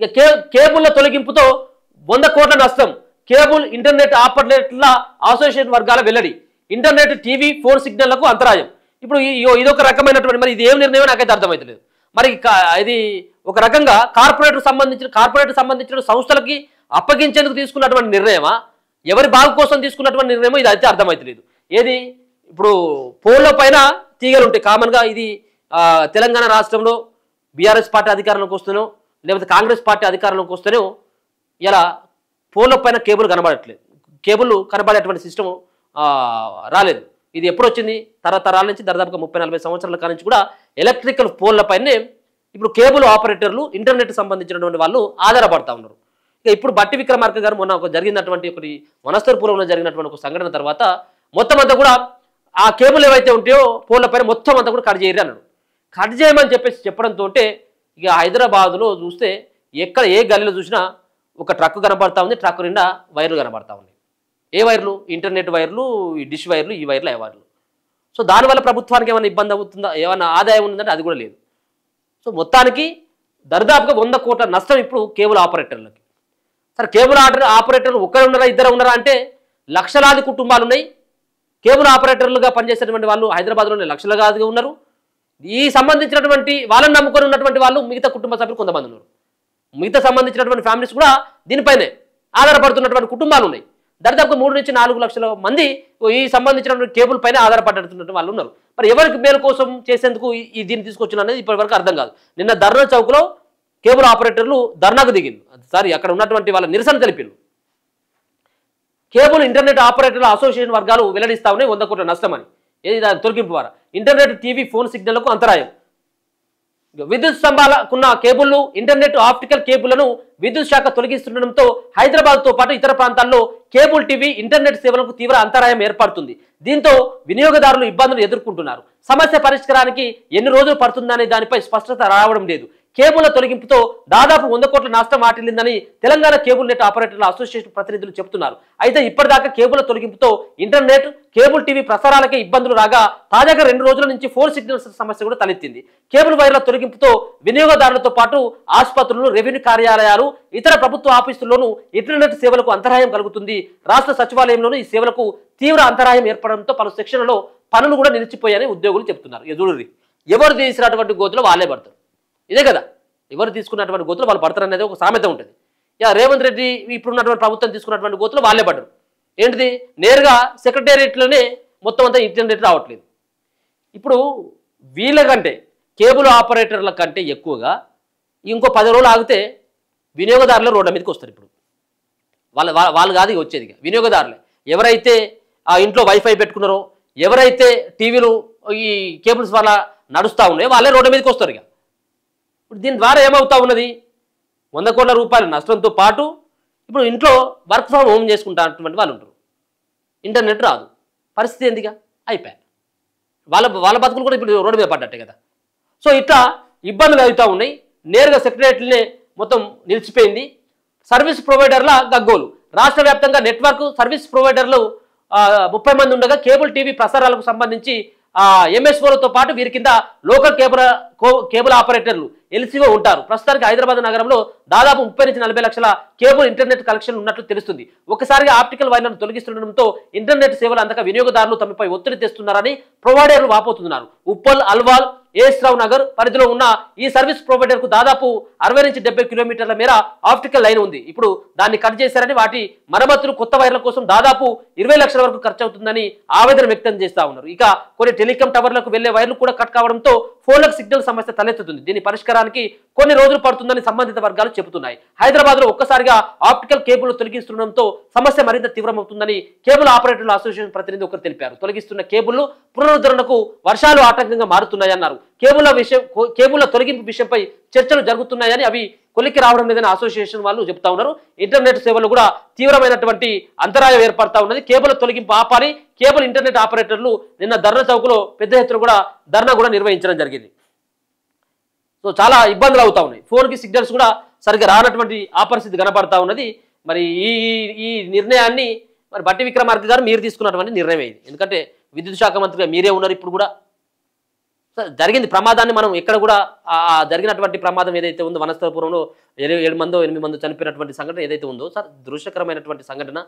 ఇక కేబుల్ల తొలగింపుతో 100 కోట్ల నష్టం. కేబుల్ ఇంటర్నెట్ ఆపరేటర్ల అసోసియేషన్ వర్గాల వెల్లడి. ఇంటర్నెట్, టీవీ, ఫోన్ సిగ్నళ్లకు అంతరాయం. ఇప్పుడు ఇదొక రకమైనటువంటి, మరి ఇది ఏం నిర్ణయం నాకైతే అర్థమవుతలేదు. మరి ఇది ఒక రకంగా కార్పొరేట్ సంబంధించిన సంస్థలకి అప్పగించేందుకు తీసుకున్నటువంటి నిర్ణయమా, ఎవరి బాగు కోసం తీసుకున్నటువంటి నిర్ణయమో ఇది అయితే అర్థమవుతలేదు. ఏది ఇప్పుడు ఫోన్ల పైన తీగలు ఉంటాయి కామన్గా. ఇది తెలంగాణ రాష్ట్రంలో బీఆర్ఎస్ పార్టీ అధికారంలోకి వస్తేనో లేకపోతే కాంగ్రెస్ పార్టీ అధికారంలోకి వస్తేనో ఇలా ఫోన్ల పైన కేబుల్ కనబడట్లేదు. కేబుల్ కనబడేటువంటి సిస్టమ్ రాలేదు. ఇది ఎప్పుడు వచ్చింది? తరతరాల నుంచి దాదాపుగా 30-40 సంవత్సరాల కాల నుంచి కూడా ఎలక్ట్రికల్ ఫోన్ల పైనే ఇప్పుడు కేబుల్ ఆపరేటర్లు, ఇంటర్నెట్ సంబంధించినటువంటి వాళ్ళు ఆధారపడతా ఉన్నారు. ఇక ఇప్పుడు బట్టి విక్రమార్క గారు మొన్న జరిగినటువంటి ఒకటి వనస్థలిపురంలో జరిగినటువంటి ఒక సంఘటన తర్వాత మొత్తం అంతా కూడా ఆ కేబుల్ ఏవైతే ఉంటాయో ఫోన్ల పైన మొత్తం అంతా కూడా కట్ చేయరు అన్నాడు. కట్ చేయమని చెప్పడంతో ఇక హైదరాబాద్లో చూస్తే ఎక్కడ ఏ గల్లీలో చూసినా ఒక ట్రక్ కనబడతా ఉంది. ట్రక్ నిండా వైర్లు కనబడతా ఉన్నాయి. ఏ వైర్లు? ఇంటర్నెట్ వైర్లు, ఈ డిష్ వైర్లు, ఈ వైర్లు, ఆ వైర్లు. సో దానివల్ల ప్రభుత్వానికి ఏమైనా ఇబ్బంది అవుతుందా, ఏమైనా ఆదాయం ఉందంటే అది కూడా లేదు. సో మొత్తానికి దరిదాపుగా 100 కోట్ల నష్టం ఇప్పుడు కేబుల్ ఆపరేటర్లకి. సరే, కేబుల్ ఆపరేటర్లు ఒకరు ఉన్నారా, ఇద్దరు ఉన్నారా అంటే లక్షలాది కుటుంబాలు ఉన్నాయి. కేబుల్ ఆపరేటర్లుగా పనిచేసేటువంటి వాళ్ళు హైదరాబాద్లోనే లక్షలాదిగా ఉన్నారు. ఈ సంబంధించినటువంటి వాళ్ళని నమ్ముకొని ఉన్నటువంటి వాళ్ళు మిగతా కుటుంబ సభ్యులు కొంతమంది ఉన్నారు. మిగతా సంబంధించినటువంటి ఫ్యామిలీస్ కూడా దీనిపైనే ఆధారపడుతున్నటువంటి కుటుంబాలు ఉన్నాయి. దాదాపు 3 నుంచి 4 లక్షల మంది ఈ సంబంధించినటువంటి కేబుల్ పైన ఆధారపడుతున్నటువంటి వాళ్ళు ఉన్నారు. మరి ఎవరికి మేలు కోసం చేసేందుకు ఈ దీన్ని తీసుకొచ్చిన అనేది ఇప్పటివరకు అర్థం కాదు. నిన్న ధర్నా చౌక్లో కేబుల్ ఆపరేటర్లు ధర్నాకు దిగింది. అక్కడ ఉన్నటువంటి వాళ్ళ నిరసన తెలిపారు. కేబుల్ ఇంటర్నెట్ ఆపరేటర్ల అసోసియేషన్ వర్గాలు వెల్లడిస్తా ఉన్నాయి 100 కోట్ల నష్టమని. ఏది దాని తొలగింపు ద్వారా ఇంటర్నెట్, టీవీ, ఫోన్ సిగ్నళ్లకు అంతరాయం. విద్యుత్ స్తంభాలకున్న కేబుళ్లు, ఇంటర్నెట్, ఆప్టికల్ కేబుళ్లను విద్యుత్ శాఖ తొలగిస్తుండటంతో హైదరాబాద్తో పాటు ఇతర ప్రాంతాల్లో కేబుల్ టీవీ, ఇంటర్నెట్ సేవలకు తీవ్ర అంతరాయం ఏర్పడుతుంది. దీంతో వినియోగదారులు ఇబ్బందులు ఎదుర్కొంటున్నారు. సమస్య పరిష్కారానికి ఎన్ని రోజులు పడుతుందనే దానిపై స్పష్టత రావడం లేదు. కేబుల్ల తొలగింపుతో దాదాపు 100 కోట్ల నష్టం వాటిల్లిందని తెలంగాణ కేబుల్ నెట్ ఆపరేటర్ల అసోసియేషన్ ప్రతినిధులు చెబుతున్నారు. అయితే ఇప్పటిదాకా కేబుల్ల తొలగింపుతో ఇంటర్నెట్, కేబుల్ టీవీ ప్రసారాలకే ఇబ్బందులు రాగా తాజాగా 2 రోజుల నుంచి ఫోన్ సిగ్నల్స్ సమస్య కూడా తలెత్తింది. కేబుల్ వైర్ల తొలగింపుతో వినియోగదారులతో పాటు ఆసుపత్రులు, రెవెన్యూ కార్యాలయాలు, ఇతర ప్రభుత్వ ఆఫీసుల్లోనూ ఇంటర్నెట్ సేవలకు అంతరాయం కలుగుతుంది. రాష్ట్ర సచివాలయంలోనూ ఈ సేవలకు తీవ్ర అంతరాయం ఏర్పడడంతో పలు సెక్షన్లలో పనులు కూడా నిలిచిపోయాయని ఉద్యోగులు చెబుతున్నారు. ఎదురు ఎవరు తీసినటువంటి గోతులు వాళ్ళే పడతారు. ఇదే కదా, ఎవరు తీసుకున్నటువంటి గోతులు వాళ్ళు పడతారు అనేది ఒక సామెత ఉంటుంది. రేవంత్ రెడ్డి ఇప్పుడున్నటువంటి ప్రభుత్వం తీసుకున్నటువంటి గోతులు వాళ్ళే పడ్డారు. ఏంటిది? నేరుగా సెక్రటేరియట్లోనే మొత్తం అంతా ఇంటర్నెట్ రావట్లేదు. ఇప్పుడు వీళ్ళకంటే కేబుల్ ఆపరేటర్ల కంటే ఎక్కువగా ఇంకో 10 రోజులు ఆగితే వినియోగదారులు రోడ్ల మీదకి వస్తారు. ఇప్పుడు వాళ్ళు కాదు వచ్చేది, వినియోగదారులే. ఎవరైతే ఆ ఇంట్లో వైఫై పెట్టుకున్నారో, ఎవరైతే టీవీలు ఈ కేబుల్స్ వల్ల నడుస్తూ ఉన్నాయో వాళ్ళే రోడ్ల మీదకి వస్తారు. ఇప్పుడు దీని ద్వారా ఏమవుతా ఉన్నది? 100 కోట్ల రూపాయల నష్టంతో పాటు ఇప్పుడు ఇంట్లో వర్క్ ఫ్రమ్ హోమ్ చేసుకుంటున్నటువంటి వాళ్ళు ఉంటారు. ఇంటర్నెట్ రాదు, పరిస్థితి ఎందుగా అయిపోయాయి. వాళ్ళ బతుకులు కూడా ఇప్పుడు రోడ్డు మీద పడ్డట్టే కదా. సో ఇట్లా ఇబ్బందులు అవుతూ ఉన్నాయి. నేరుగా సెక్రటరీలనే మొత్తం నిలిచిపోయింది. సర్వీస్ ప్రొవైడర్ల గగ్గోలు. రాష్ట్ర వ్యాప్తంగా నెట్వర్క్ సర్వీస్ ప్రొవైడర్లు 30 మంది ఉండగా కేబుల్ టీవీ ప్రసారాలకు సంబంధించి ఎంఎస్ఓలతో పాటు వీరి కింద లోకల్ కేబుల్ ఆపరేటర్లు ఎల్సీఓ ఉంటారు. ప్రస్తుతానికి హైదరాబాద్ నగరంలో దాదాపు 30 నుంచి 40 లక్షల కేబుల్ ఇంటర్నెట్ కనెక్షన్ ఉన్నట్లు తెలుస్తుంది. ఒక్కసారిగా ఆప్టికల్ వైర్లను తొలగిస్తుండటంతో ఇంటర్నెట్ సేవలు అందక వినియోగదారులు తమపై ఒత్తిడి తెస్తున్నారని ప్రొవైడర్లు వాపోతున్నారు. ఉప్పల్, అల్వాల్, ఏస్రావు నగర్ పరిధిలో ఉన్న ఈ సర్వీస్ ప్రొవైడర్ కు దాదాపు 60 నుంచి 70 కిలోమీటర్ల మేర ఆప్టికల్ లైన్ ఉంది. ఇప్పుడు దాన్ని కట్ చేశారని, వాటి మరమ్మతులు, కొత్త వైర్ల కోసం దాదాపు 20 లక్షల వరకు ఖర్చు అవుతుందని ఆవేదన వ్యక్తం చేస్తా ఉన్నారు. ఇక కొన్ని టెలికాం టవర్లకు వెళ్లే వైర్లు కూడా కట్ కావడంతో ఫోన్లకు సిగ్నల్ సమస్య తలెత్తుతుంది. దీని పరిష్కారానికి కొన్ని రోజులు పడుతుందని సంబంధిత వర్గాలు చెబుతున్నాయి. హైదరాబాద్ లో ఒక్కసారిగా ఆప్టికల్ కేబుల్ తొలగిస్తుండటంతో సమస్య మరింత తీవ్రమవుతుందని కేబుల్ ఆపరేటర్ల అసోసియేషన్ ప్రతినిధి ఒకరు తెలిపారు. తొలగిస్తున్న కేబుల్ పునరుద్ధరణకు వర్షాలు ఆటంకంగా మారుతున్నాయన్నారు. కేబుల్ల తొలగింపు విషయంపై చర్చలు జరుగుతున్నాయని, అవి కొలిక్కి రావడం లేదని అసోసియేషన్ వాళ్ళు చెప్తా ఉన్నారు. ఇంటర్నెట్ సేవలు కూడా తీవ్రమైనటువంటి అంతరాయం ఏర్పడతా ఉన్నది. కేబుల్ తొలగింపు ఆపాలి. కేబుల్ ఇంటర్నెట్ ఆపరేటర్లు నిన్న ధర్నా చౌక్లో పెద్ద ఎత్తున ధర్నా కూడా నిర్వహించడం జరిగింది. సో చాలా ఇబ్బందులు అవుతా ఉన్నాయి. ఫోన్కి సిగ్నల్స్ కూడా సరిగ్గా రానటువంటి ఆ పరిస్థితి కనపడతా ఉన్నది. మరి ఈ నిర్ణయాన్ని మరి బట్టి విక్రమార్క గారు మీరు తీసుకున్నటువంటి నిర్ణయం ఇది. ఎందుకంటే విద్యుత్ శాఖ మంత్రిగా మీరే ఉన్నారు ఇప్పుడు కూడా. జరిగింది ప్రమాదాన్ని మనం ఎక్కడ కూడా జరిగినటువంటి ప్రమాదం ఏదైతే ఉందో వనస్థలపురంలో 7 మందో 8 మందో చనిపోయినటువంటి సంఘటన ఏదైతే ఉందో సార్ దృశ్యకరమైనటువంటి సంఘటన.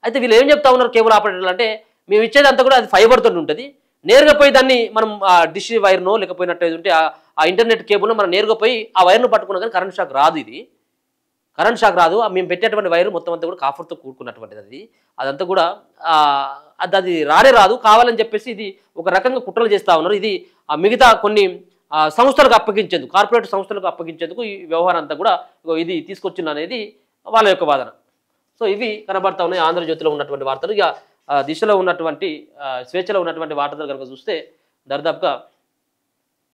అయితే వీళ్ళు ఏం చెప్తా ఉన్నారు కేబుల్ ఆపరేటర్లు అంటే మేము ఇచ్చేదంతా కూడా అది ఫైబర్ తోటి ఉంటుంది, నేరుగా పోయి దాన్ని మనం డిష్ వైర్నో లేకపోయినట్టు ఉంటే ఆ ఇంటర్నెట్ కేబుల్ను మనం నేరుగా పోయి ఆ వైర్ను పట్టుకున్నా కానీ కరెంట్ షాక్ రాదు. ఇది కరెంట్ షాక్ రాదు. మేము పెట్టేటువంటి వైరు మొత్తం అంతా కూడా కాఫర్తో కూడుకున్నటువంటిది. అదంతా కూడా అది రాదు. కావాలని చెప్పేసి ఇది ఒక రకంగా కుట్రలు చేస్తూ ఉన్నారు. ఇది మిగతా కొన్ని సంస్థలకు అప్పగించేందుకు, కార్పొరేట్ సంస్థలకు అప్పగించేందుకు ఈ వ్యవహారం అంతా కూడా ఇది తీసుకొచ్చింది అనేది వాళ్ళ యొక్క వాదన. సో ఇవి కనబడతా ఉన్నాయి ఆంధ్రజ్యోతిలో ఉన్నటువంటి వార్తలు. ఇక దిశలో ఉన్నటువంటి స్వేచ్ఛలో ఉన్నటువంటి వార్తలు కనుక చూస్తే దర్దాపుగా